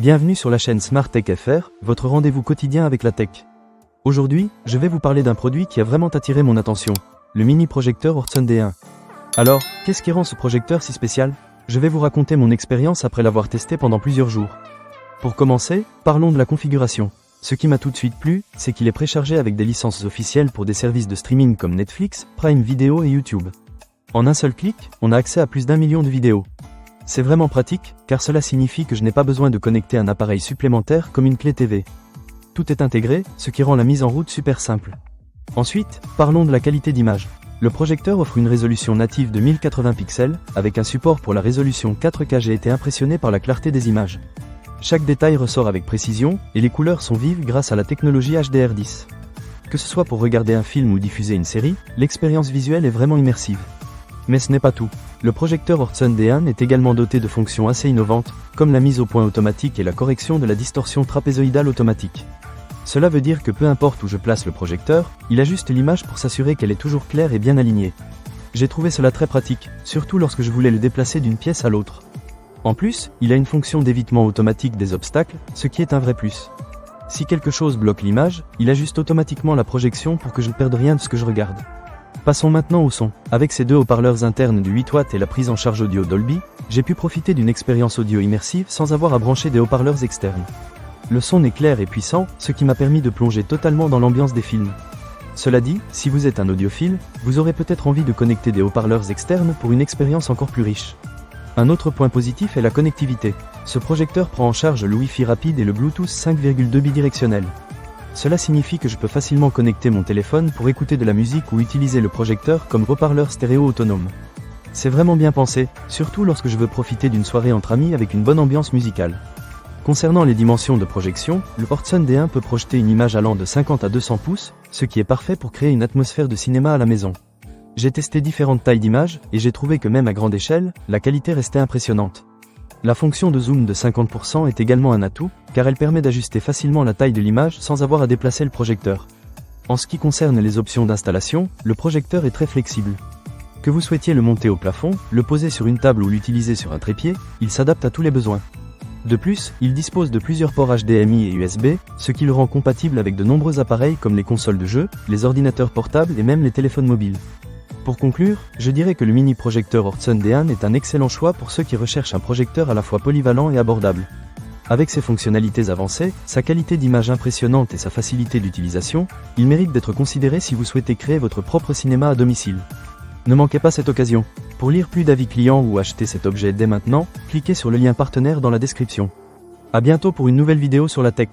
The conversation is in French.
Bienvenue sur la chaîne Smart Tech FR, votre rendez-vous quotidien avec la tech. Aujourd'hui, je vais vous parler d'un produit qui a vraiment attiré mon attention, le mini projecteur Ortson D1. Alors, qu'est-ce qui rend ce projecteur si spécial? Je vais vous raconter mon expérience après l'avoir testé pendant plusieurs jours. Pour commencer, parlons de la configuration. Ce qui m'a tout de suite plu, c'est qu'il est préchargé avec des licences officielles pour des services de streaming comme Netflix, Prime Video et YouTube. En un seul clic, on a accès à plus d'1 million de vidéos. C'est vraiment pratique, car cela signifie que je n'ai pas besoin de connecter un appareil supplémentaire comme une clé TV. Tout est intégré, ce qui rend la mise en route super simple. Ensuite, parlons de la qualité d'image. Le projecteur offre une résolution native de 1080 pixels, avec un support pour la résolution 4K. J'ai été impressionné par la clarté des images. Chaque détail ressort avec précision, et les couleurs sont vives grâce à la technologie HDR10. Que ce soit pour regarder un film ou diffuser une série, l'expérience visuelle est vraiment immersive. Mais ce n'est pas tout. Le projecteur Ortson D1 est également doté de fonctions assez innovantes, comme la mise au point automatique et la correction de la distorsion trapézoïdale automatique. Cela veut dire que peu importe où je place le projecteur, il ajuste l'image pour s'assurer qu'elle est toujours claire et bien alignée. J'ai trouvé cela très pratique, surtout lorsque je voulais le déplacer d'une pièce à l'autre. En plus, il a une fonction d'évitement automatique des obstacles, ce qui est un vrai plus. Si quelque chose bloque l'image, il ajuste automatiquement la projection pour que je ne perde rien de ce que je regarde. Passons maintenant au son. Avec ces deux haut-parleurs internes de 8 watts et la prise en charge audio Dolby, j'ai pu profiter d'une expérience audio immersive sans avoir à brancher des haut-parleurs externes. Le son est clair et puissant, ce qui m'a permis de plonger totalement dans l'ambiance des films. Cela dit, si vous êtes un audiophile, vous aurez peut-être envie de connecter des haut-parleurs externes pour une expérience encore plus riche. Un autre point positif est la connectivité. Ce projecteur prend en charge le Wi-Fi rapide et le Bluetooth 5.2 bidirectionnel. Cela signifie que je peux facilement connecter mon téléphone pour écouter de la musique ou utiliser le projecteur comme haut-parleur stéréo autonome. C'est vraiment bien pensé, surtout lorsque je veux profiter d'une soirée entre amis avec une bonne ambiance musicale. Concernant les dimensions de projection, le Ortson D1 peut projeter une image allant de 50 à 200 pouces, ce qui est parfait pour créer une atmosphère de cinéma à la maison. J'ai testé différentes tailles d'images, et j'ai trouvé que même à grande échelle, la qualité restait impressionnante. La fonction de zoom de 50% est également un atout, car elle permet d'ajuster facilement la taille de l'image sans avoir à déplacer le projecteur. En ce qui concerne les options d'installation, le projecteur est très flexible. Que vous souhaitiez le monter au plafond, le poser sur une table ou l'utiliser sur un trépied, il s'adapte à tous les besoins. De plus, il dispose de plusieurs ports HDMI et USB, ce qui le rend compatible avec de nombreux appareils comme les consoles de jeux, les ordinateurs portables et même les téléphones mobiles. Pour conclure, je dirais que le mini projecteur Ortson D1 est un excellent choix pour ceux qui recherchent un projecteur à la fois polyvalent et abordable. Avec ses fonctionnalités avancées, sa qualité d'image impressionnante et sa facilité d'utilisation, il mérite d'être considéré si vous souhaitez créer votre propre cinéma à domicile. Ne manquez pas cette occasion. Pour lire plus d'avis clients ou acheter cet objet dès maintenant, cliquez sur le lien partenaire dans la description. À bientôt pour une nouvelle vidéo sur la tech.